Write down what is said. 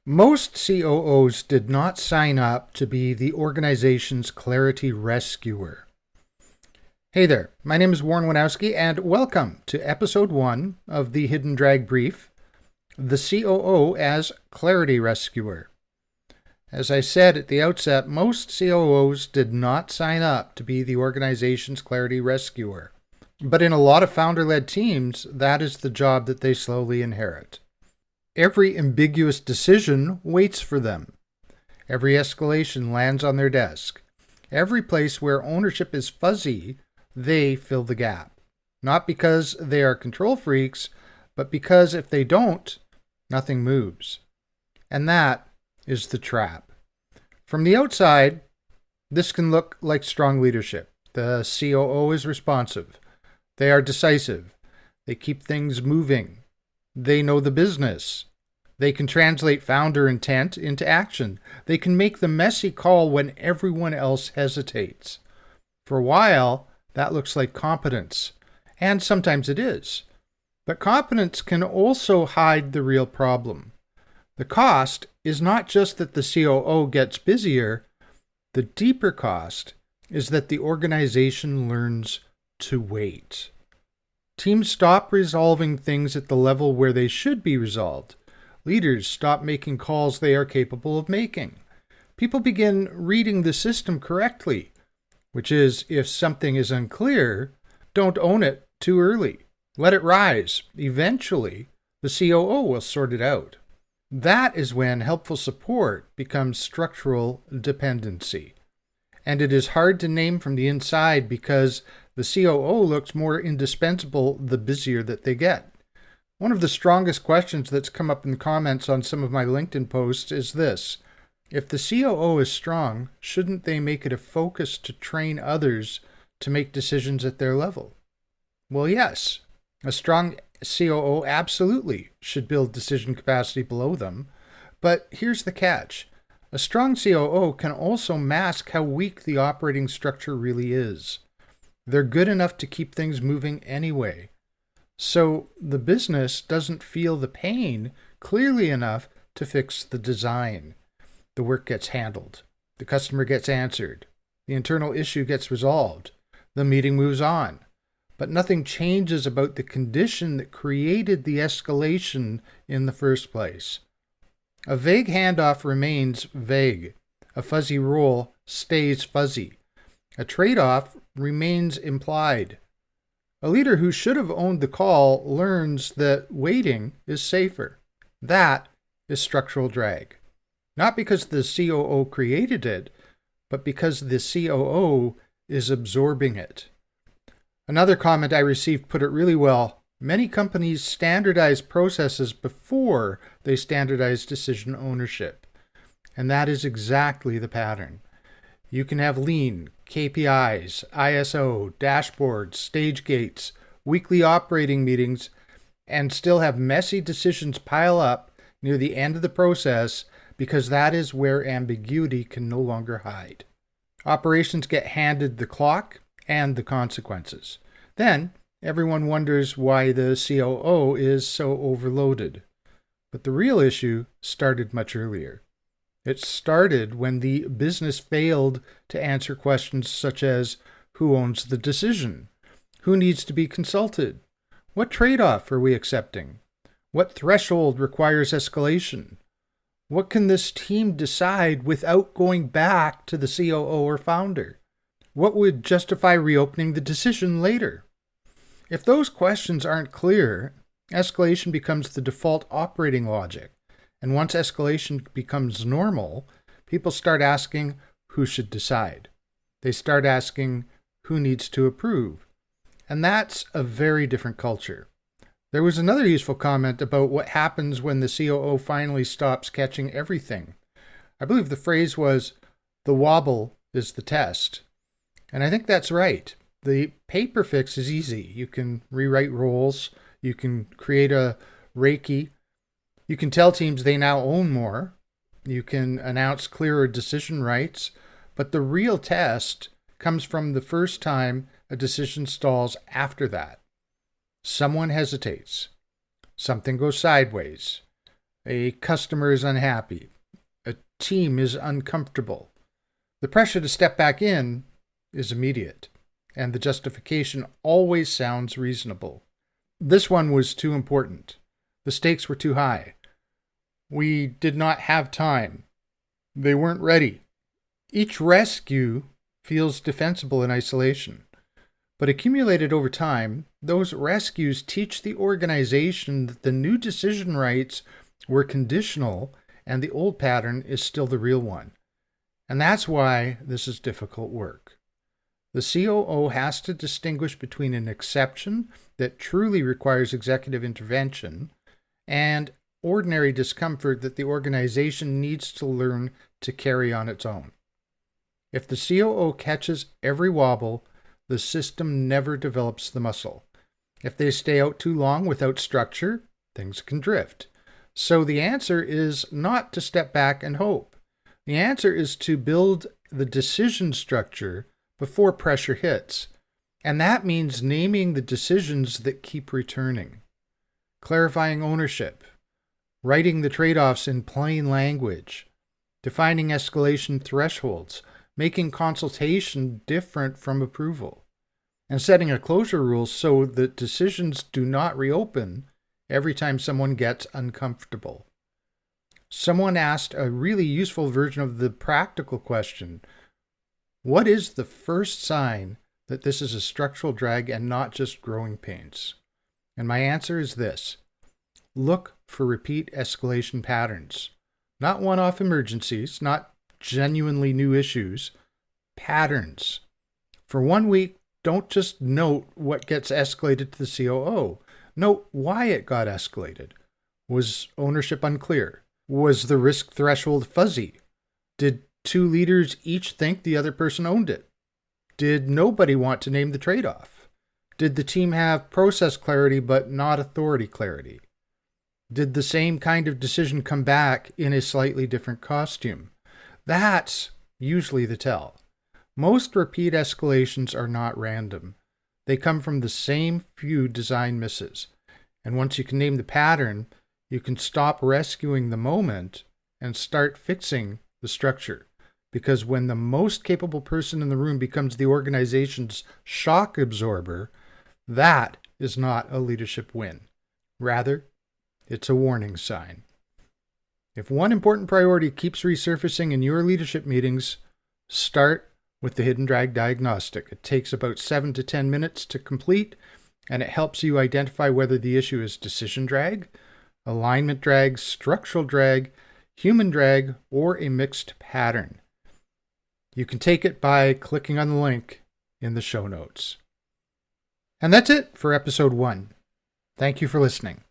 Most COOs did not sign up to be the organization's clarity rescuer. Hey there, my name is Wojnowski, and welcome to episode 1 of the Hidden Drag Brief, the COO as Clarity Rescuer. As I said at the outset, most COOs did not sign up to be the organization's clarity rescuer. But in a lot of founder-led teams, that is the job that they slowly inherit. Every ambiguous decision waits for them. Every escalation lands on their desk. Every place where ownership is fuzzy, they fill the gap. Not because they are control freaks, but because if they don't, nothing moves. And that is the trap. From the outside, this can look like strong leadership. The COO is responsive. They are decisive. They keep things moving. They know the business. They can translate founder intent into action. They can make the messy call when everyone else hesitates. For a while, that looks like competence, and sometimes it is. But competence can also hide the real problem. The cost is not just that the COO gets busier. The deeper cost is that the organization learns to wait. Teams stop resolving things at the level where they should be resolved. Leaders stop making calls they are capable of making. People begin reading the system correctly, which is, if something is unclear, don't own it too early. Let it rise. Eventually, the COO will sort it out. That is when helpful support becomes structural dependency. And it is hard to name from the inside because the COO looks more indispensable the busier that they get. One of the strongest questions that's come up in the comments on some of my LinkedIn posts is this: if the COO is strong, shouldn't they make it a focus to train others to make decisions at their level? Well, yes. A strong COO absolutely should build decision capacity below them. But here's the catch. A strong COO can also mask how weak the operating structure really is. They're good enough to keep things moving anyway. So the business doesn't feel the pain clearly enough to fix the design. The work gets handled. The customer gets answered. The internal issue gets resolved. The meeting moves on. But nothing changes about the condition that created the escalation in the first place. A vague handoff remains vague. A fuzzy role stays fuzzy. A trade-off remains implied. A leader who should have owned the call learns that waiting is safer. That is structural drag. Not because the COO created it, but because the COO is absorbing it. Another comment I received put it really well. Many companies standardize processes before they standardize decision ownership. And that is exactly the pattern. You can have lean, KPIs, ISO, dashboards, stage gates, weekly operating meetings, and still have messy decisions pile up near the end of the process because that is where ambiguity can no longer hide. Operations get handed the clock and the consequences. Then, everyone wonders why the COO is so overloaded. But the real issue started much earlier. It started when the business failed to answer questions such as, who owns the decision? Who needs to be consulted? What trade-off are we accepting? What threshold requires escalation? What can this team decide without going back to the COO or founder? What would justify reopening the decision later? If those questions aren't clear, escalation becomes the default operating logic. And once escalation becomes normal, people start asking who should decide. They start asking who needs to approve. And that's a very different culture. There was another useful comment about what happens when the COO finally stops catching everything. I believe the phrase was, the wobble is the test. And I think that's right. The paper fix is easy. You can rewrite roles. You can create a Reiki. You can tell teams they now own more. You can announce clearer decision rights. But the real test comes from the first time a decision stalls after that. Someone hesitates. Something goes sideways. A customer is unhappy. A team is uncomfortable. The pressure to step back in is immediate, and the justification always sounds reasonable. This one was too important. The stakes were too high. We did not have time. They weren't ready. Each rescue feels defensible in isolation, but accumulated over time, those rescues teach the organization that the new decision rights were conditional and the old pattern is still the real one. And that's why this is difficult work. The COO has to distinguish between an exception that truly requires executive intervention and ordinary discomfort that the organization needs to learn to carry on its own. If the COO catches every wobble, the system never develops the muscle. If they stay out too long without structure, things can drift. So the answer is not to step back and hope. The answer is to build the decision structure before pressure hits. And that means naming the decisions that keep returning, clarifying ownership, writing the trade-offs in plain language, defining escalation thresholds, making consultation different from approval, and setting a closure rule so that decisions do not reopen every time someone gets uncomfortable. Someone asked a really useful version of the practical question: what is the first sign that this is a structural drag and not just growing pains? And my answer is this: look for repeat escalation patterns. Not one-off emergencies, not genuinely new issues, patterns. For 1 week, don't just note what gets escalated to the COO. Note why it got escalated. Was ownership unclear? Was the risk threshold fuzzy? Did two leaders each think the other person owned it? Did nobody want to name the trade-off? Did the team have process clarity but not authority clarity? Did the same kind of decision come back in a slightly different costume? That's usually the tell. Most repeat escalations are not random. They come from the same few design misses. And once you can name the pattern, you can stop rescuing the moment and start fixing the structure. Because when the most capable person in the room becomes the organization's shock absorber, that is not a leadership win. Rather, it's a warning sign. If one important priority keeps resurfacing in your leadership meetings, start with the hidden drag diagnostic. It takes about 7 to 10 minutes to complete, and it helps you identify whether the issue is decision drag, alignment drag, structural drag, human drag, or a mixed pattern. You can take it by clicking on the link in the show notes. And that's it for episode 1. Thank you for listening.